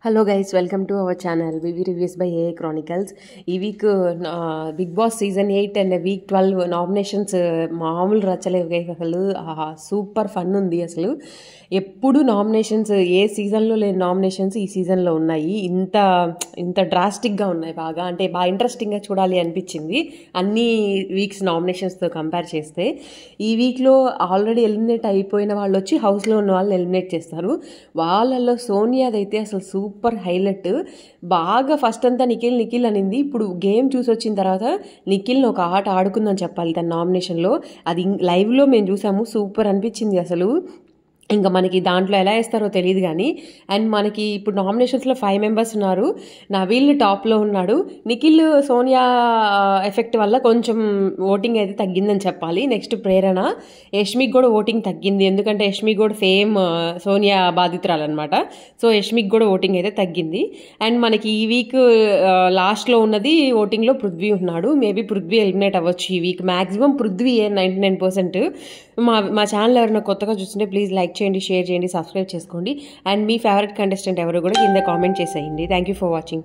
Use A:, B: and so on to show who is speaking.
A: Hello guys, welcome to our channel VV reviews by AA chronicles. ఈ week Bigg Boss season 8 and week 12 nominations మామూలు రచ్చలేవు guys. అసలు super fun ఉంది. అసలు ఎప్పుడు నామినేషన్స్ ఏ సీజన్లో లేని నామినేషన్స్ ఈ సీజన్లో ఉన్నాయి. ఇంత డ్రాస్టిక్గా ఉన్నాయి. బాగా ఇంట్రెస్టింగ్గా చూడాలి అనిపించింది అన్ని వీక్స్ నామినేషన్స్తో కంపేర్ చేస్తే. ఈ వీక్లో ఆల్రెడీ ఎలిమినేట్ అయిపోయిన వాళ్ళు వచ్చి హౌస్లో ఉన్న వాళ్ళని ఎలిమినేట్ చేస్తారు. వాళ్ళల్లో సోనియాదైతే అసలు సూపర్ హైలైట్. బాగా ఫస్ట్ అంతా నిఖిల్ అనింది. ఇప్పుడు గేమ్ చూసి వచ్చిన తర్వాత నిఖిల్ని ఒక ఆట ఆడుకుందని చెప్పాలి తన నామినేషన్లో. అది లైవ్లో మేము చూసాము. సూపర్ అనిపించింది అసలు. ఇంకా మనకి దాంట్లో ఎలా వేస్తారో తెలియదు కానీ. అండ్ మనకి ఇప్పుడు నామినేషన్స్లో 5 మెంబర్స్ ఉన్నారు. నవీల్ టాప్లో ఉన్నాడు. నిఖిల్ సోనియా ఎఫెక్ట్ వల్ల కొంచెం ఓటింగ్ అయితే తగ్గిందని చెప్పాలి. నెక్స్ట్ ప్రేరణ, యష్మికి కూడా ఓటింగ్ తగ్గింది. ఎందుకంటే యష్మి కూడా సేమ్ సోనియా బాధితురాలు అనమాట. సో యష్మికి కూడా ఓటింగ్ అయితే తగ్గింది. అండ్ మనకి ఈ వీక్ లాస్ట్లో ఉన్నది ఓటింగ్లో పృథ్వీ ఉన్నాడు. మేబీ పృథ్వీ ఎలిమినేట్ అవ్వచ్చు ఈ వీక్. మ్యాక్సిమం పృథ్వీ 99%. మా ఛానల్ ఎవరైనా కొత్తగా చూస్తుంటే ప్లీజ్ లైక్ చేయండి, షేర్ చేయండి, సబ్స్క్రైబ్ చేసుకోండి. అండ్ మీ ఫేవరెట్ కంటెస్టెంట్ ఎవరు కూడా కింద కామెంట్ చేసేయండి. Thank you for watching.